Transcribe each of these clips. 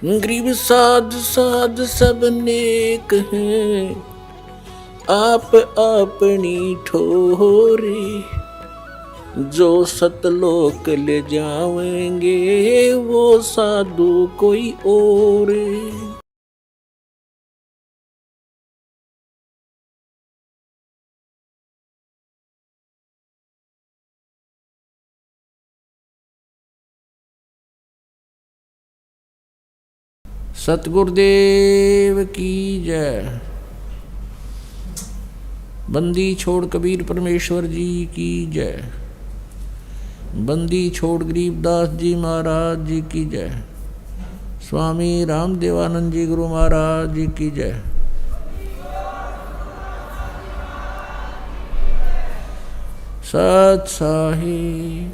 गरीब साध साध सब नेक हैं, आप अपनी ठोरे। जो सतलोक ले जाएंगे वो साधु कोई और। सतगुरुदेव की जय। बंदी छोड़ कबीर परमेश्वर जी की जय। बंदी छोड़ गरीबदास जी महाराज जी की जय। स्वामी रामदेवानंद जी गुरु महाराज जी की जय। सत साहिब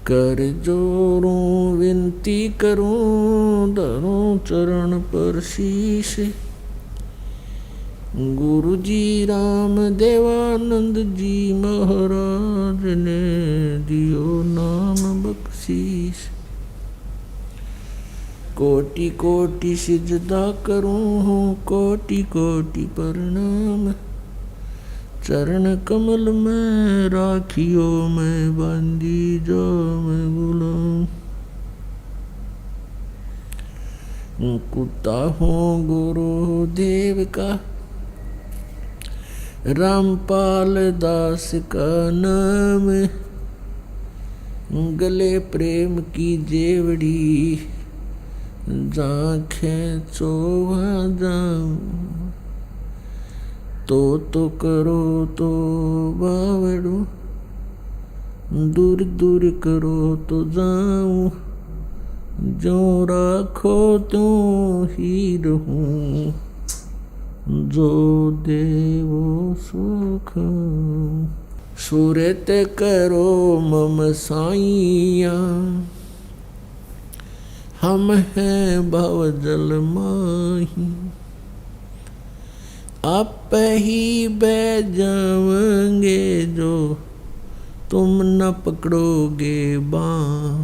कर जोरूं विनती करूं, धरूं चरण पर शीश। गुरु जी राम देवानंद जी महाराज ने दियो नाम बख्शीश। कोटि कोटि सिजदा करूं, कोटि कोटि प्रणाम। चरण कमल में राखियो मैं बंदी जो मैं गुलाम। कुत्ता हूँ गुरुदेव का, रामपाल दास का नाम। गले प्रेम की जेवड़ी, जांखें चोवा जाऊं। तो करो तो बावड़ू, दूर दूर करो तो जाऊं। जो राखो तो ही रहूं, जो देवो सुख। सूरत करो मम साइया, हम हैं भव जल माही। आप ही बह जाओगे जो तुम न पकड़ोगे बाँ।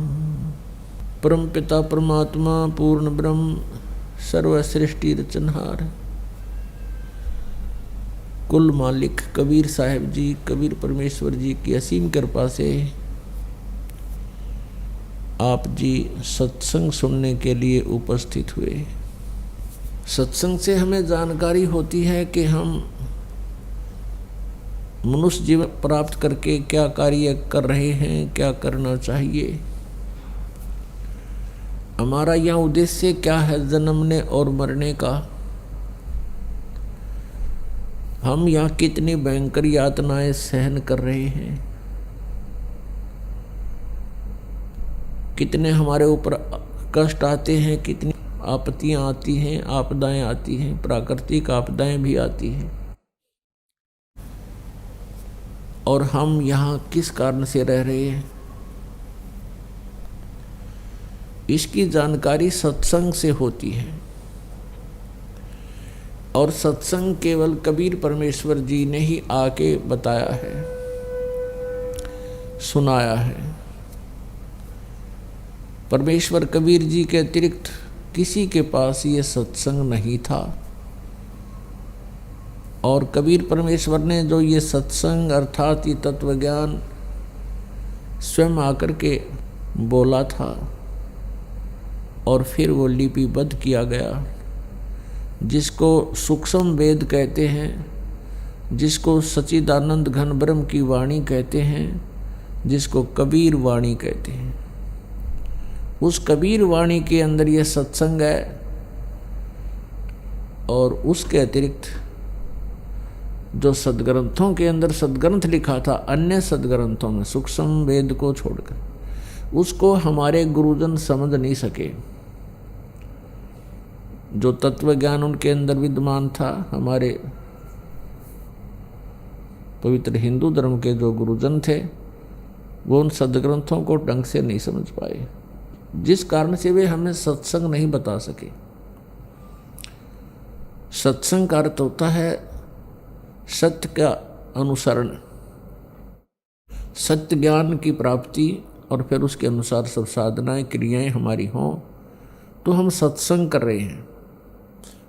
परम पिता परमात्मा पूर्ण ब्रह्म सर्व सृष्टि रचनहार, कुल मालिक कबीर साहिब जी, कबीर परमेश्वर जी की असीम कृपा से आप जी सत्संग सुनने के लिए उपस्थित हुए। सत्संग से हमें जानकारी होती है कि हम मनुष्य जीवन प्राप्त करके क्या कार्य कर रहे हैं, क्या करना चाहिए, हमारा यह उद्देश्य क्या है जन्मने और मरने का। हम यहाँ कितनी भयंकर यातनाएं सहन कर रहे हैं, कितने हमारे ऊपर कष्ट आते हैं, कितनी आपत्तियां आती हैं, आपदाएं आती हैं, प्राकृतिक आपदाएं भी आती हैं। और हम यहाँ किस कारण से रह रहे हैं, इसकी जानकारी सत्संग से होती है। और सत्संग केवल कबीर परमेश्वर जी ने ही आके बताया है, सुनाया है। परमेश्वर कबीर जी के अतिरिक्त किसी के पास ये सत्संग नहीं था। और कबीर परमेश्वर ने जो ये सत्संग अर्थात ये तत्व ज्ञान स्वयं आकर के बोला था और फिर वो लिपिबद्ध किया गया, जिसको सूक्ष्म वेद कहते हैं, जिसको सच्चिदानंद घन ब्रह्म की वाणी कहते हैं, जिसको कबीर वाणी कहते हैं। उस कबीर वाणी के अंदर ये सत्संग है। और उसके अतिरिक्त जो सदग्रंथों के अंदर सदग्रंथ लिखा था, अन्य सदग्रंथों में सूक्ष्म वेद को छोड़कर, उसको हमारे गुरुजन समझ नहीं सके। जो तत्व ज्ञान उनके अंदर विद्यमान था, हमारे पवित्र हिंदू धर्म के जो गुरुजन थे, वो उन सदग्रंथों को ढंग से नहीं समझ पाए, जिस कारण से वे हमें सत्संग नहीं बता सके। सत्संग का अर्थ होता है सत्य का अनुसरण, सत्य ज्ञान की प्राप्ति, और फिर उसके अनुसार सब साधनाएं क्रियाएं हमारी हों तो हम सत्संग कर रहे हैं,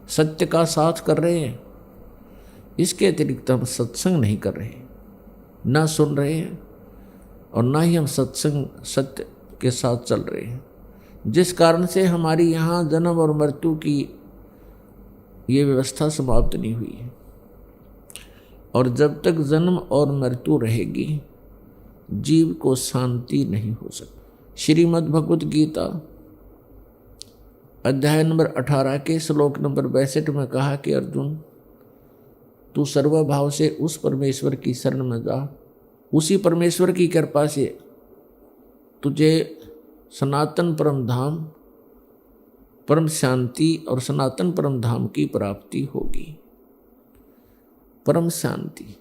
सत्य का साथ कर रहे हैं। इसके अतिरिक्त हम सत्संग नहीं कर रहे, ना सुन रहे हैं और ना ही हम सत्संग सत्य के साथ चल रहे हैं, जिस कारण से हमारी यहाँ जन्म और मृत्यु की ये व्यवस्था समाप्त नहीं हुई है। और जब तक जन्म और मृत्यु रहेगी जीव को शांति नहीं हो सकती। श्रीमद् भगवत गीता अध्याय नंबर 18 के श्लोक नंबर 62 में कहा कि अर्जुन, तू सर्वभाव से उस परमेश्वर की शरण में जा, उसी परमेश्वर की कृपा से तुझे सनातन परम धाम, परम शांति और सनातन परम धाम की प्राप्ति होगी। परम शांति।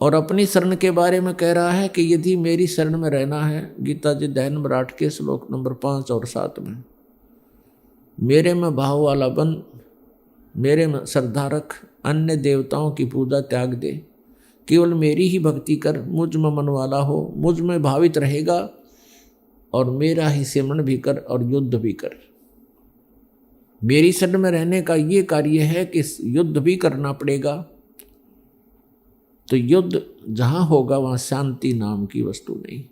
और अपनी शरण के बारे में कह रहा है कि यदि मेरी शरण में रहना है, गीता जी अध्याय नंबर 8 के श्लोक नंबर 5 और 7 में, मेरे में भाव वाला बन, मेरे में श्रद्धा रख, अन्य देवताओं की पूजा त्याग दे, केवल मेरी ही भक्ति कर, मुझ में मन वाला हो, मुझ में भावित रहेगा और मेरा ही सिमरण भी कर और युद्ध भी कर। मेरी शरण में रहने का ये कार्य है कि युद्ध भी करना पड़ेगा। तो युद्ध जहां होगा वहां शांति नाम की वस्तु नहीं।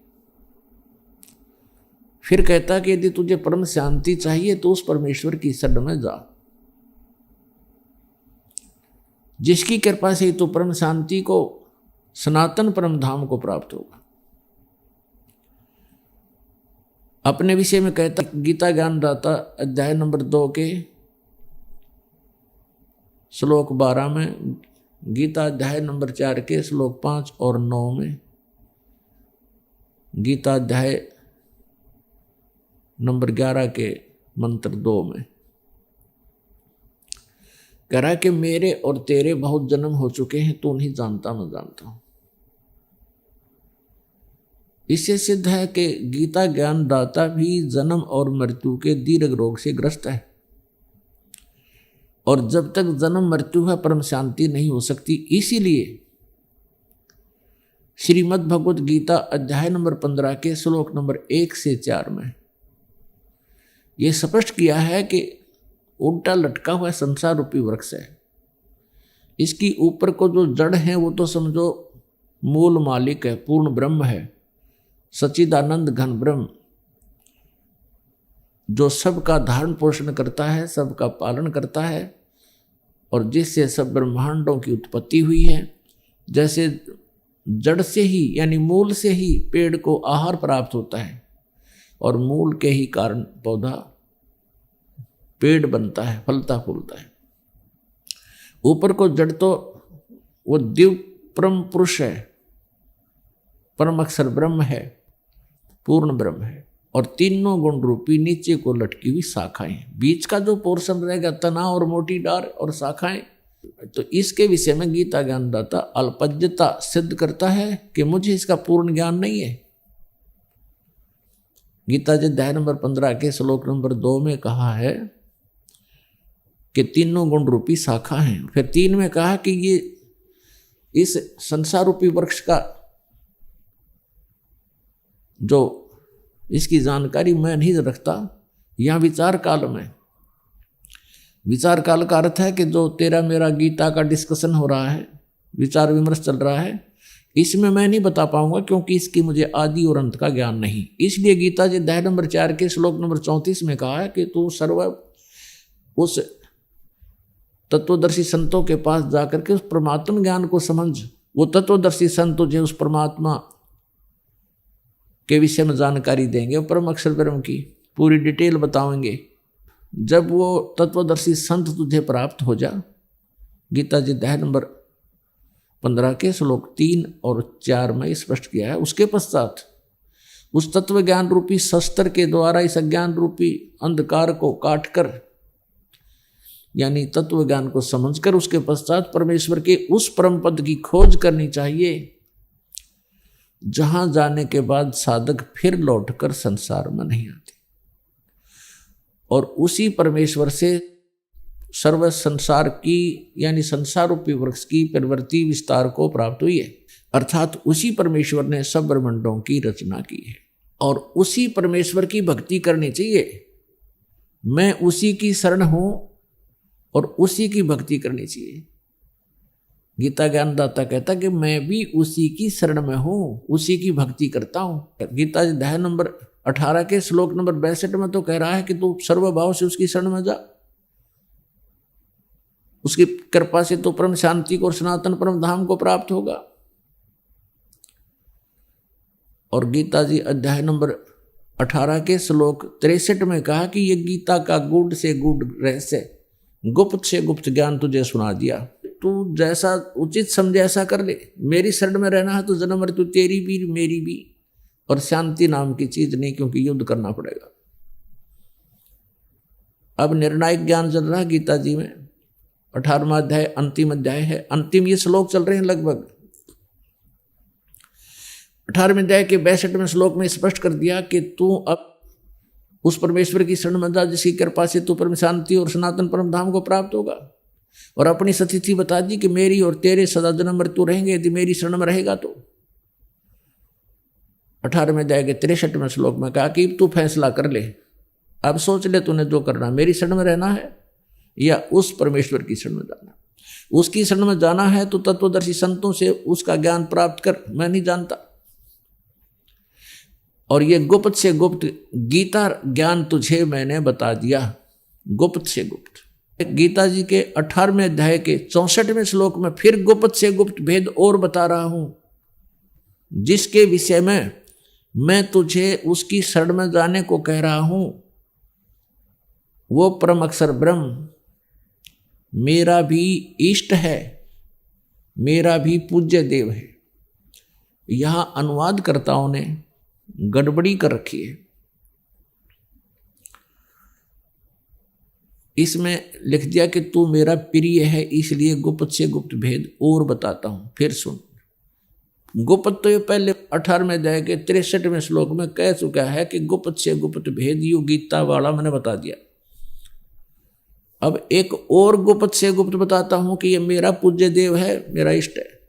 फिर कहता कि यदि तुझे परम शांति चाहिए तो उस परमेश्वर की शरण में जा, जिसकी कृपा से तो परम शांति को, सनातन परम धाम को प्राप्त होगा। अपने विषय में कहता गीता ज्ञानदाता अध्याय नंबर 2 के श्लोक 12 में, गीता अध्याय नंबर 4 के श्लोक 5 और 9 में, गीता अध्याय नंबर 11 के मंत्र 2 में कह रहा है कि मेरे और तेरे बहुत जन्म हो चुके हैं, तू नहीं जानता, मैं जानता हूं। इससे सिद्ध है कि गीता ज्ञानदाता भी जन्म और मृत्यु के दीर्घ रोग से ग्रस्त है। और जब तक जन्म मृत्यु है परम शांति नहीं हो सकती। इसीलिए श्रीमद् भगवत गीता अध्याय नंबर 15 के श्लोक नंबर 1 से 4 में यह स्पष्ट किया है कि उल्टा लटका हुआ संसार रूपी वृक्ष है। इसकी ऊपर को जो जड़ है वो तो समझो मूल मालिक है, पूर्ण ब्रह्म है, सच्चिदानंद घन ब्रह्म, जो सबका धारण पोषण करता है, सबका पालन करता है और जिससे सब ब्रह्मांडों की उत्पत्ति हुई है। जैसे जड़ से ही यानी मूल से ही पेड़ को आहार प्राप्त होता है और मूल के ही कारण पौधा पेड़ बनता है, फलता फूलता है। ऊपर को जड़ तो वो दिव्य परम पुरुष है, परम अक्षर ब्रह्म है, पूर्ण ब्रह्म है और तीनों गुण रूपी नीचे को लटकी हुई शाखाएं, बीच का जो पोर्शन रहेगा तना और मोटी डार और शाखाएं। तो इसके विषय में गीता ज्ञानदाता अल्पज्ञता सिद्ध करता है कि मुझे इसका पूर्ण ज्ञान नहीं है। गीता जी अध्याय नंबर 15 के श्लोक नंबर 2 में कहा है कि तीनों गुण रूपी शाखा हैं। फिर 3 में कहा कि ये इस संसार रूपी वृक्ष का जो इसकी जानकारी मैं नहीं रखता। यहाँ विचार काल में, विचार काल का अर्थ है कि जो तेरा मेरा गीता का डिस्कशन हो रहा है, विचार विमर्श चल रहा है, इसमें मैं नहीं बता पाऊंगा क्योंकि इसकी मुझे आदि और अंत का ज्ञान नहीं। इसलिए गीता जी अध्याय नंबर 4 के श्लोक नंबर 34 में कहा है कि तू सर्व उस तत्वदर्शी संतों के पास जाकर के उस परमात्मा ज्ञान को समझ। वो तत्वदर्शी संत तुझे उस परमात्मा के विषय में जानकारी देंगे, परम अक्षर ब्रह्म की पूरी डिटेल बताएंगे। जब वो तत्वदर्शी संत तुझे प्राप्त हो जा, गीता जी अध्याय नंबर 15 के श्लोक 3 और 4 में स्पष्ट किया है। उसके पश्चात उस तत्व ज्ञान रूपी शस्त्र के द्वारा इस अज्ञान रूपी अंधकार को काटकर यानी तत्व ज्ञान को समझकर उसके पश्चात परमेश्वर के उस परम पद की खोज करनी चाहिए, जहां जाने के बाद साधक फिर लौटकर संसार में नहीं आते। और उसी परमेश्वर से सर्व संसार की यानी संसार रूपी वृक्ष की प्रवृत्ति विस्तार को प्राप्त हुई है। अर्थात उसी परमेश्वर ने सब ब्रह्मांडों की रचना की है और उसी परमेश्वर की भक्ति करनी चाहिए। मैं उसी की शरण हूं और उसी की भक्ति करनी चाहिए। गीता ज्ञानदाता कहता कि मैं भी उसी की शरण में हूं, उसी की भक्ति करता हूं। गीता अध्याय नंबर 18 के श्लोक नंबर 62 में तो कह रहा है कि तू सर्वभाव से उसकी शरण में जा, उसकी कृपा से तो परम शांति को और सनातन परम धाम को प्राप्त होगा। और गीता जी अध्याय नंबर 18 के श्लोक 63 में कहा कि ये गीता का गूढ़ से गूढ़ रहस्य, गुप्त से गुप्त ज्ञान तुझे सुना दिया। तू जैसा उचित समझे ऐसा कर ले। मेरी शरण में रहना है तो जन्म मृत्यु तेरी भी मेरी भी, और शांति नाम की चीज नहीं, क्योंकि युद्ध करना पड़ेगा। अब निर्णायक ज्ञान चल रहा है गीता जी में, 18वां अध्याय अंतिम अध्याय है। अंतिम ये श्लोक चल रहे हैं लगभग। 18वें अध्याय के 62वें श्लोक में स्पष्ट कर दिया कि तू अब उस परमेश्वर की शरण में जा जिसकी कृपा से तू परम शांति और सनातन परम धाम को प्राप्त होगा। और अपनी स्थिति बता दी कि मेरी और तेरे सदा जन्म मृत्यु रहेंगे यदि मेरी शरण में रहेगा तो। 18वें अध्याय के 63वें श्लोक में कहा कि तू फैसला कर ले, अब सोच ले तूने जो करना, मेरी शरण में रहना है या उस परमेश्वर की शरण में जाना। उसकी शरण में जाना है तो तत्वदर्शी संतों से उसका ज्ञान प्राप्त कर, मैं नहीं जानता। और ये गुप्त से गुप्त गीता ज्ञान तुझे मैंने बता दिया, गुप्त से गुप्त। गीता जी के 18वें अध्याय के 64वें श्लोक में फिर गुप्त से गुप्त भेद और बता रहा हूं, जिसके विषय में मैं तुझे उसकी शरण में जाने को कह रहा हूं। वो परम अक्षर ब्रह्म मेरा भी इष्ट है, मेरा भी पूज्य देव है। यहां अनुवादकर्ताओं ने गड़बड़ी कर रखी है। इसमें लिख दिया कि तू मेरा प्रिय है, इसलिए गुप्त से गुप्त भेद और बताता हूं। फिर सुन, गुप्त तो ये पहले 18वें अध्याय के 63वें श्लोक में कह चुका है कि गुप्त से गुप्त भेद यू गीता वाला मैंने बता दिया। अब एक और गुप्त से गुप्त बताता हूं कि ये मेरा पूज्य देव है, मेरा इष्ट है।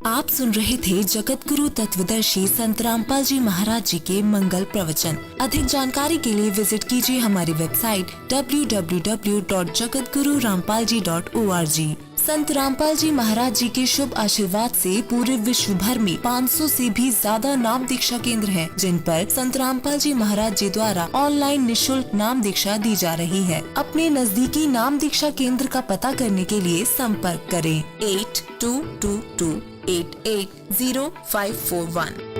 आप सुन रहे थे जगत गुरु तत्वदर्शी संत रामपाल जी महाराज जी के मंगल प्रवचन। अधिक जानकारी के लिए विजिट कीजिए हमारी वेबसाइट www.jagatgururampalji.org। संत रामपाल जी महाराज जी के शुभ आशीर्वाद से पूरे विश्व भर में 500 से भी ज्यादा नाम दीक्षा केंद्र हैं, जिन पर संत रामपाल जी महाराज जी द्वारा ऑनलाइन निशुल्क नाम दीक्षा दी जा रही है। अपने नजदीकी नाम दीक्षा केंद्र का पता करने के लिए संपर्क करें 8222880541।